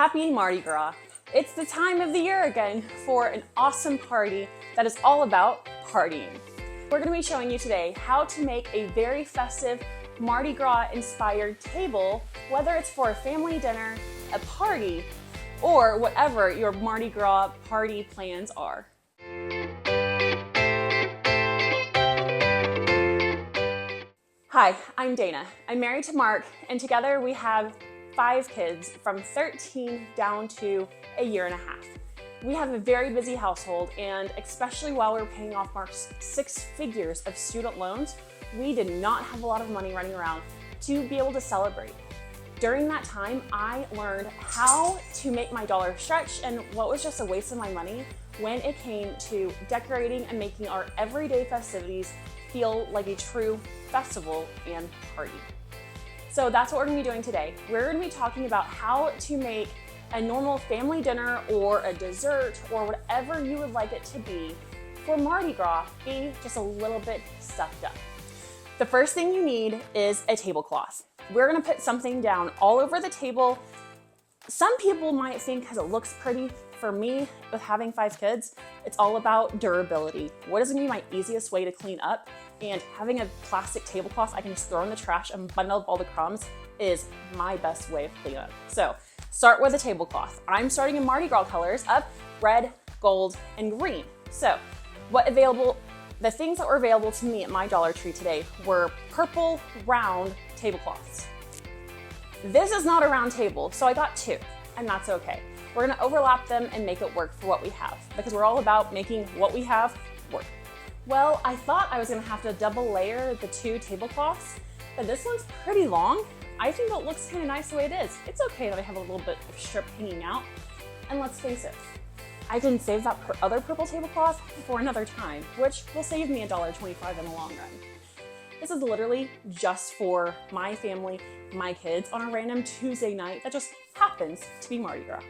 Happy Mardi Gras! It's the time of the year again for an awesome party that is all about partying. We're going to be showing you today how to make a very festive Mardi Gras inspired table, whether it's for a family dinner, a party, or whatever your Mardi Gras party plans are. Hi, I'm Dana. I'm married to Mark, and together we have 5 kids from 13 down to a year and a half. We have a very busy household, and especially while we were paying off Mark's 6 figures of student loans, we did not have a lot of money running around to be able to celebrate. During that time, I learned how to make my dollar stretch and what was just a waste of my money when it came to decorating and making our everyday festivities feel like a true festival and party. So that's what we're going to be doing today. We're going to be talking about how to make a normal family dinner or a dessert or whatever you would like it to be for Mardi Gras be just a little bit stuffed up. The first thing you need is a tablecloth. We're going to put something down all over the table. Some people might think because it looks pretty. For me, with having 5 kids, it's all about durability. What is going to be my easiest way to clean up? And having a plastic tablecloth I can just throw in the trash and bundle up all the crumbs is my best way of cleaning up. So start with a tablecloth. I'm starting in Mardi Gras colors of red, gold, and green. So the things that were available to me at my Dollar Tree today were purple round tablecloths. This is not a round table, so I got 2, and that's okay. We're gonna overlap them and make it work for what we have, because we're all about making what we have work. Well, I thought I was gonna have to double layer the 2 tablecloths, but this one's pretty long. I think it looks kind of nice the way it is. It's okay that I have a little bit of strip hanging out. And let's face it, I can save that other purple tablecloth for another time, which will save me $1.25 in the long run. This is literally just for my family, my kids, on a random Tuesday night that just happens to be Mardi Gras.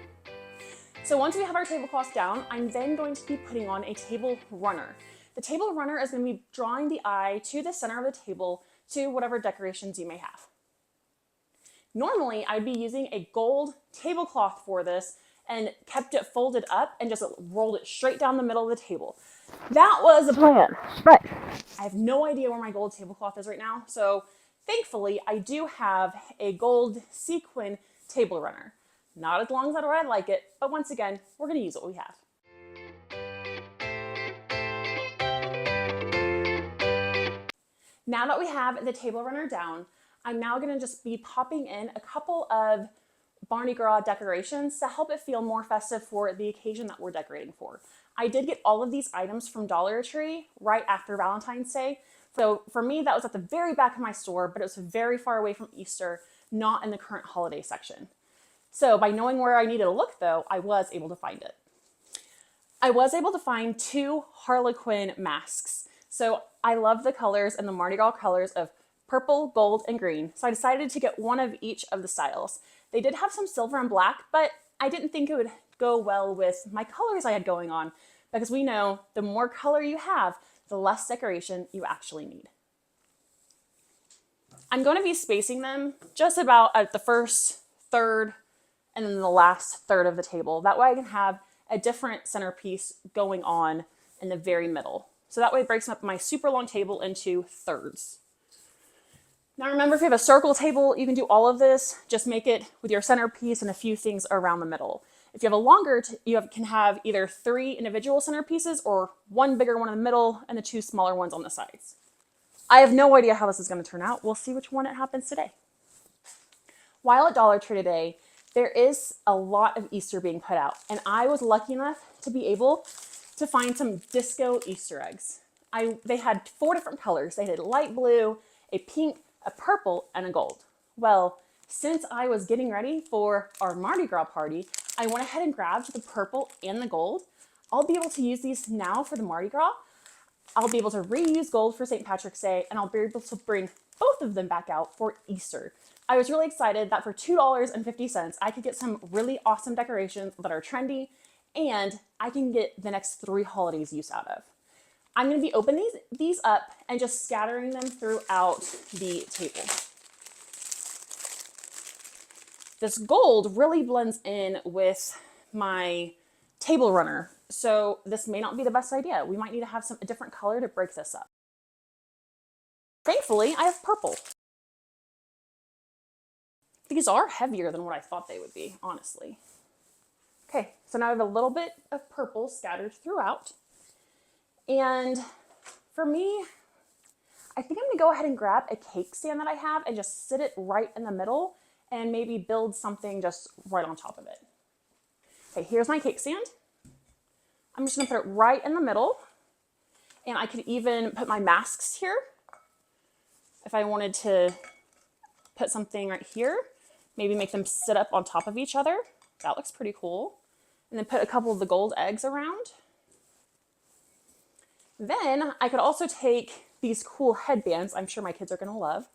So once we have our tablecloth down, I'm then going to be putting on a table runner. The table runner is going to be drawing the eye to the center of the table to whatever decorations you may have. Normally, I'd be using a gold tablecloth for this and kept it folded up and just rolled it straight down the middle of the table. That was the plan, but I have no idea where my gold tablecloth is right now, so thankfully I do have a gold sequin table runner. Not as long as I'd like it, but once again, we're going to use what we have. Now that we have the table runner down, I'm now going to just be popping in a couple of Mardi Gras decorations to help it feel more festive for the occasion that we're decorating for. I did get all of these items from Dollar Tree right after Valentine's Day. So for me, that was at the very back of my store, but it was very far away from Easter, not in the current holiday section. So by knowing where I needed to look though, I was able to find it. I was able to find 2 Harlequin masks. So I love the colors and the Mardi Gras colors of purple, gold, and green. So I decided to get one of each of the styles. They did have some silver and black, but I didn't think it would go well with my colors I had going on, because we know the more color you have, the less decoration you actually need. I'm going to be spacing them just about at the first third and then the last third of the table. That way I can have a different centerpiece going on in the very middle. So that way it breaks up my super long table into thirds. Now remember, if you have a circle table, you can do all of this. Just make it with your centerpiece and a few things around the middle. If you have a longer, you can have either 3 individual centerpieces or 1 bigger one in the middle and the 2 smaller ones on the sides. I have no idea how this is going to turn out. We'll see which one it happens today. While at Dollar Tree today, there is a lot of Easter being put out, and I was lucky enough to be able to find some disco Easter eggs. They had 4 different colors. They had light blue, a pink, a purple, and a gold. Well, since I was getting ready for our Mardi Gras party, I went ahead and grabbed the purple and the gold. I'll be able to use these now for the Mardi Gras. I'll be able to reuse gold for St. Patrick's Day, and I'll be able to bring both of them back out for Easter. I was really excited that for $2.50, I could get some really awesome decorations that are trendy, and I can get the next 3 holidays use out of. I'm going to be opening these up and just scattering them throughout the table. This gold really blends in with my table runner, so this may not be the best idea. We might need to have a different color to break this up. Thankfully, I have purple. These are heavier than what I thought they would be, honestly. Okay, so now I have a little bit of purple scattered throughout. And for me, I think I'm gonna go ahead and grab a cake stand that I have and just sit it right in the middle and maybe build something just right on top of it. Okay, here's my cake stand. I'm just gonna put it right in the middle, and I could even put my masks here if I wanted to put something right here, maybe make them sit up on top of each other. That looks pretty cool. And then put a couple of the gold eggs around. Then I could also take these cool headbands, I'm sure my kids are gonna love,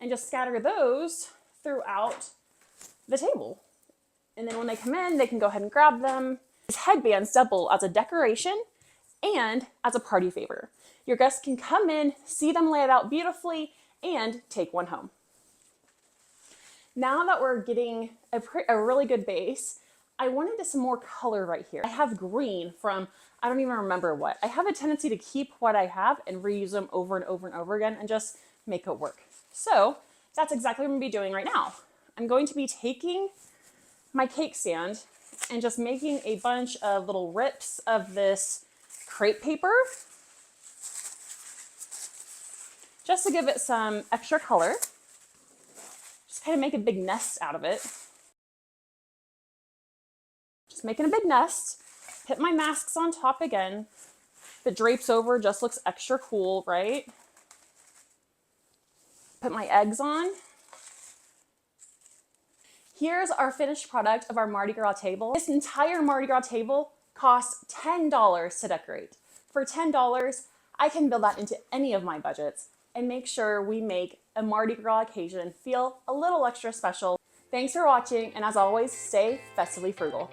and just scatter those throughout the table. And then when they come in, they can go ahead and grab them. These headbands double as a decoration and as a party favor. Your guests can come in, see them laid out beautifully, and take one home. Now that we're getting a really good base, I wanted some more color right here. I have green from, I don't even remember what. I have a tendency to keep what I have and reuse them over and over and over again and just make it work. So that's exactly what I'm gonna be doing right now. I'm going to be taking my cake stand and just making a bunch of little rips of this crepe paper just to give it some extra color. Just kind of make a big nest out of it. Just making a big nest. Put my masks on top again. The drapes over just looks extra cool, right? Put my eggs on. Here's our finished product of our Mardi Gras table. This entire Mardi Gras table costs $10 to decorate. For $10, I can build that into any of my budgets and make sure we make a Mardi Gras occasion feel a little extra special. Thanks for watching, and as always, stay festively frugal.